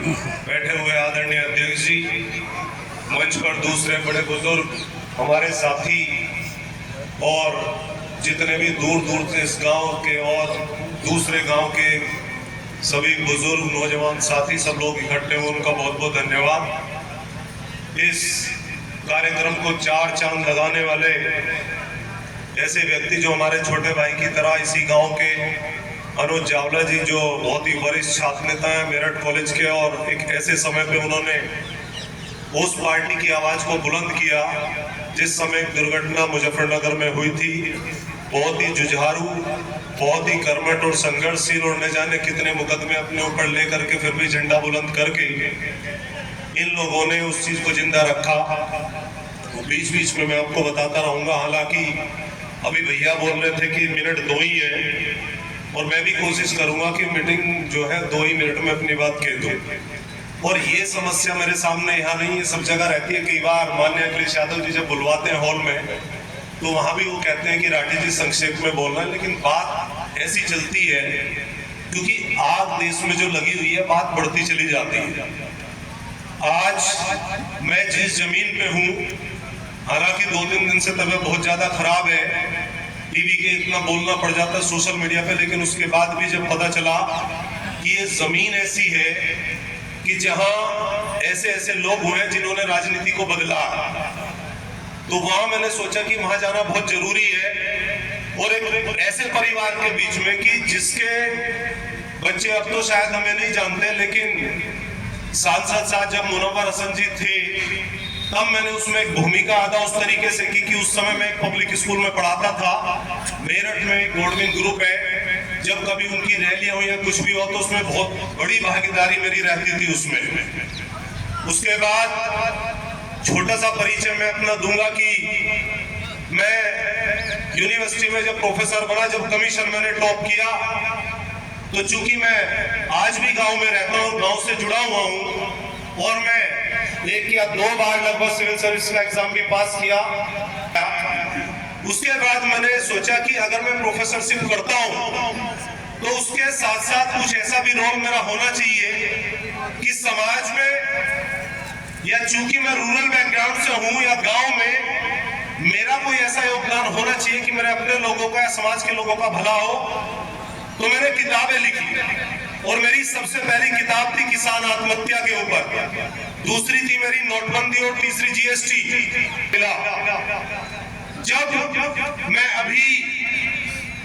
बैठे हुए आदरणीय अध्यक्ष जी, मंच पर दूसरे बड़े बुजुर्ग, हमारे साथी और जितने भी दूर दूर से इस गांव के और दूसरे गांव के सभी बुजुर्ग नौजवान साथी सब लोग इकट्ठे हुए, उनका बहुत बहुत धन्यवाद। इस कार्यक्रम को चार चांद लगाने वाले ऐसे व्यक्ति जो हमारे छोटे भाई की तरह इसी गांव के अनुज चावला जी, जो बहुत ही वरिष्ठ छात्र नेता हैं मेरठ कॉलेज के, और एक ऐसे समय पे उन्होंने उस पार्टी की आवाज को बुलंद किया जिस समय एक दुर्घटना मुजफ्फरनगर में हुई थी। बहुत ही जुझारू, बहुत ही कर्मठ और संघर्षशील, और न जाने कितने मुकदमे अपने ऊपर लेकर के फिर भी झंडा बुलंद करके इन लोगों ने उस चीज को जिंदा रखा। बीच बीच में मैं आपको बताता रहूंगा, हालांकि अभी भैया बोल रहे थे कि मिनट 2 ही है, और मैं भी कोशिश करूंगा कि मीटिंग जो है 2 ही मिनट में अपनी बात कह दूं। और ये समस्या मेरे सामने यहाँ नहीं है, सब जगह रहती है। कई बार माननीय अखिलेश यादव जी जब बुलवाते हैं हॉल में, तो वहां भी वो कहते हैं कि राठी जी संक्षेप में बोलना है, लेकिन बात ऐसी चलती है क्योंकि आग देश में जो लगी हुई है, बात बढ़ती चली जाती है। आज मैं जिस जमीन पे हूँ, हालांकि 2-3 दिन से तबीयत बहुत ज्यादा खराब है, टीवी के इतना बोलना पड़ जाता है सोशल मीडिया पे, लेकिन उसके बाद भी जब पता चला कि ये जमीन ऐसी है कि जहां ऐसे ऐसे लोग हुए जिन्होंने राजनीति को बदला, तो वहां मैंने सोचा कि वहां जाना बहुत जरूरी है। और एक ऐसे परिवार के बीच में कि जिसके बच्चे अब तो शायद हमें नहीं जानते, लेकिन सांसद साहब जब मुनव्वर हसन जी थे तब मैंने उसमें एक भूमिका अदा उस तरीके से की कि उस समय मैं एक पब्लिक स्कूल में पढ़ाता था। मेरठ में एक गवर्नमेंट ग्रुप है, जब कभी उनकी रैलियां हो या कुछ भी हो तो उसमें बहुत बड़ी भागीदारी मेरी रहती थी उसमें। उसके बाद छोटा सा परिचय मैं अपना दूंगा कि मैं यूनिवर्सिटी में जब प्रोफेसर बना, जब कमीशन मैंने टॉप किया, तो चूंकि मैं आज भी गांव में रहता हूं, गांव से जुड़ा हुआ हूं, और मैं 1 या 2 बार लगभग सिविल सर्विस का एग्जाम भी पास किया। उसके बाद मैंने सोचा कि अगर मैं प्रोफेसरशिप करता हूं तो उसके साथ साथ कुछ ऐसा भी रोल मेरा होना चाहिए कि समाज में, या चूंकि मैं रूरल बैकग्राउंड से हूं या गांव में, मेरा कोई ऐसा योगदान होना चाहिए कि मेरे अपने लोगों का या समाज के लोगों का भला हो। तो मैंने किताबें लिखी, और मेरी सबसे पहली किताब थी किसान आत्महत्या के ऊपर, दूसरी थी मेरी नोटबंदी, और तीसरी जीएसटी मिला। जब मैं अभी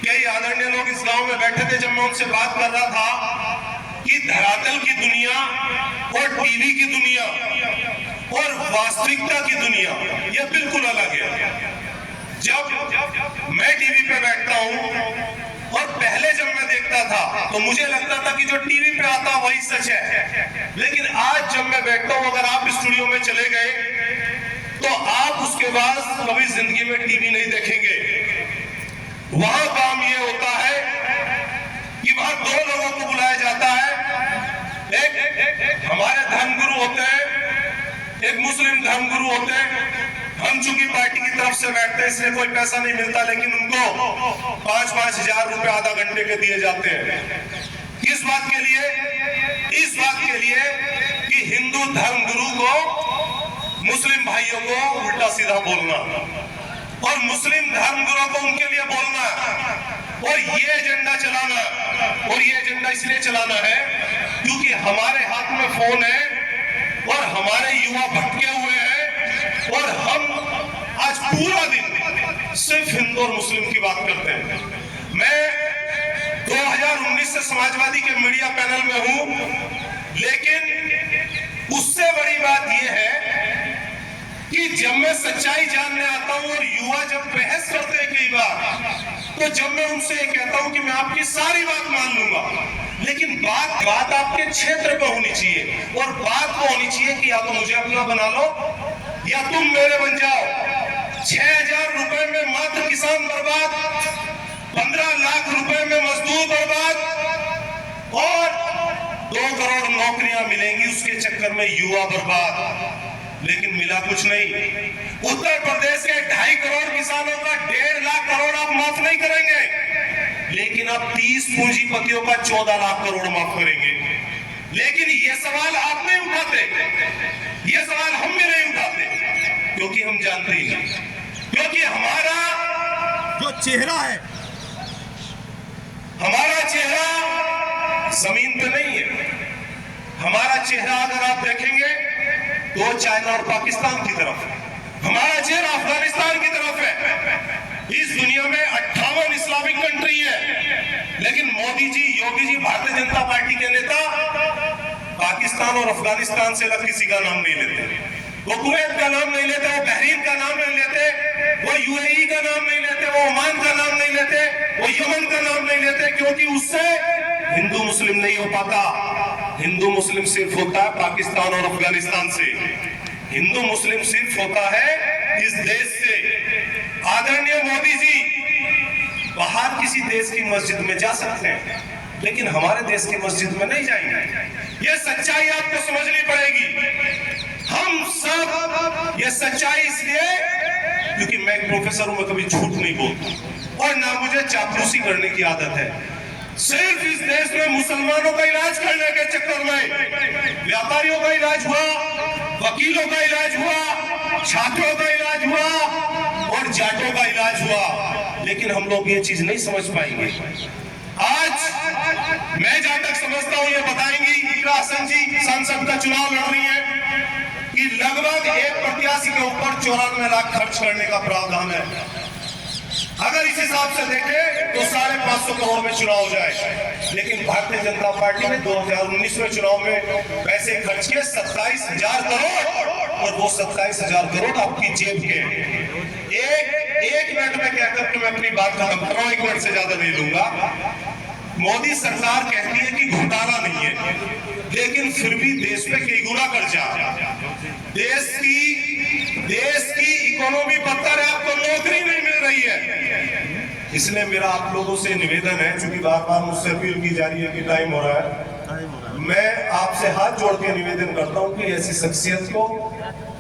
कई आदरणीय लोग इस गांव में बैठे थे, जब मैं उनसे बात कर रहा था कि धरातल की दुनिया और टीवी की दुनिया और वास्तविकता की दुनिया यह बिल्कुल अलग है। जब मैं टीवी पे बैठता हूं और पहले जब मैं देखता था तो मुझे लगता था कि जो टीवी पे आता वही सच है, लेकिन आज जब मैं बैठता हूं, अगर आप स्टूडियो में चले गए तो आप उसके बाद कभी जिंदगी में टीवी नहीं देखेंगे। वहां काम ये होता है कि वहां 2 लोगों को बुलाया जाता है, एक हमारे धर्मगुरु होते हैं, एक मुस्लिम धर्मगुरु होते हैं। हम चूंकि पार्टी की तरफ से बैठते हैं इसलिए कोई पैसा नहीं मिलता, लेकिन उनको 5-5 हजार रुपए आधा घंटे के दिए जाते हैं। किस बात के लिए? इस बात के लिए कि हिंदू धर्मगुरु को मुस्लिम भाइयों को उल्टा सीधा बोलना, और मुस्लिम धर्मगुरु को उनके लिए बोलना, और ये एजेंडा चलाना। और ये एजेंडा इसलिए चलाना है क्योंकि हमारे हाथ में फोन है और हमारे युवा भटके हुए हैं, और हम आज पूरा दिन सिर्फ हिंदू और मुस्लिम की बात करते हैं। मैं 2019 से समाजवादी के मीडिया पैनल में हूं, लेकिन उससे बड़ी बात यह है कि जब मैं सच्चाई जानने आता हूं और युवा जब बहस करते हैं कई बार, तो जब मैं उनसे ये कहता हूं कि मैं आपकी सारी बात मान लूंगा, लेकिन बात आपके क्षेत्र पर होनी चाहिए, और बात वो होनी चाहिए कि या तो मुझे अपना बना लो या तुम मेरे बन जाओ। 6,000 रुपए में मात्र किसान बर्बाद, 15 लाख रुपए में मजदूर बर्बाद, और 2 करोड़ नौकरियां मिलेंगी उसके चक्कर में युवा बर्बाद। लेकिन मिला कुछ नहीं। उत्तर प्रदेश के 2.5 करोड़ किसानों का 1.5 लाख करोड़ आप माफ नहीं करेंगे, लेकिन अब 30 पूंजीपतियों का 14 लाख करोड़ माफ करेंगे। लेकिन ये सवाल आप नहीं उठाते, ये सवाल हम भी नहीं उठाते, क्योंकि हम जानते ही नहीं, क्योंकि हमारा जो चेहरा है, हमारा चेहरा जमीन पे नहीं है। हमारा चेहरा अगर आप देखेंगे तो चाइना और पाकिस्तान की तरफ है, हमारा चेहरा अफगानिस्तान की तरफ है। इस दुनिया में 58 इस्लामिक कंट्री है, लेकिन मोदी जी, योगी जी, भारतीय जनता पार्टी के नेता पाकिस्तान और अफगानिस्तान से अलग किसी का नाम नहीं लेते। वो कुवैत का नाम नहीं लेते, वो बहरीन का नाम नहीं लेते, वो यूएई का नाम नहीं लेते, वो ओमान का नाम नहीं लेते, वो यमन का नाम नहीं लेते, क्योंकि उससे हिंदू मुस्लिम नहीं हो पाता। हिंदू मुस्लिम सिर्फ होता है पाकिस्तान और अफगानिस्तान से। हिंदू मुस्लिम सिर्फ होता है इस देश से। आदरणीय मोदी जी बाहर किसी देश की मस्जिद में जा सकते हैं, लेकिन हमारे देश की मस्जिद में नहीं जाएंगे। ये सच्चाई आपको समझनी पड़ेगी। हम सब ये सच्चाई इसलिए, क्योंकि मैं एक प्रोफेसर हूं, मैं कभी झूठ नहीं बोलता और ना मुझे चापलूसी करने की आदत है। सिर्फ इस देश में मुसलमानों का इलाज करने के चक्कर में व्यापारियों का इलाज हुआ, वकीलों का इलाज हुआ, छात्रों का इलाज हुआ और जाटों का इलाज हुआ, लेकिन हम लोग ये चीज नहीं समझ पाएंगे। आज मैं जहां तक समझता हूं, ये बताएंगी इकरा हसन जी संसद का चुनाव लड़ रही है कि लगभग एक प्रत्याशी के ऊपर 94 लाख खर्च करने का प्रावधान है। अगर इस हिसाब से देखें तो 550 करोड़ में चुनाव हो जाए, लेकिन भारतीय जनता पार्टी ने 2019 में चुनाव में पैसे खर्च किए 27,000 करोड़, और वो 27,000 करोड़ आपकी जेब के। एक मिनट में कहकर के मैं अपनी बात खत्म कर रहा हूं, 1 मिनट से ज्यादा नहीं लूंगा। मोदी सरकार कहती है कि घोटाला नहीं है, लेकिन फिर भी देश पे कई गुना कर्जा, देश की इकोनॉमी पत्थर है, आपको नौकरी नहीं मिल रही है। इसलिए मेरा आप लोगों से निवेदन है, क्योंकि बार बार मुझसे अपील की जा रही है कि टाइम हो रहा है, मैं आपसे हाथ जोड़ के निवेदन करता हूं कि ऐसी शख्सियत को,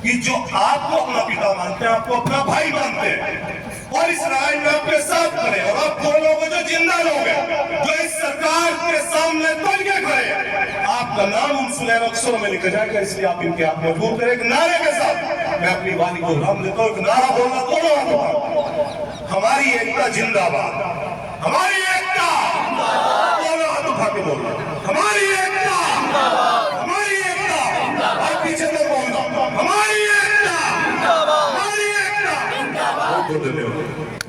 कि जो आपको अपना पिता मानते हैं, आपको अपना भाई मानते हैं, और इस राय में आपके साथ खड़े, और आप दो लोग जो जिंदा लोग हैं, जो इस सरकार के सामने तल के खड़े, आपका नाम उन सुनहरे अक्षरों में लिखा जाएगा। इसलिए आप इनके हाथ मजबूर करें। एक नारे के साथ मैं अपनी वाणी को विराम देता हूँ। एक नारा बोलना दोनों हाथों का, हमारी एकता जिंदाबाद, हमारी एकता, दोनों हाथ उठा के बोलना, हमारी एकता, हमारी एकता, आप पीछे तक बोलना, हमारी एकता, हमारी एकता। बहुत बहुत धन्यवाद।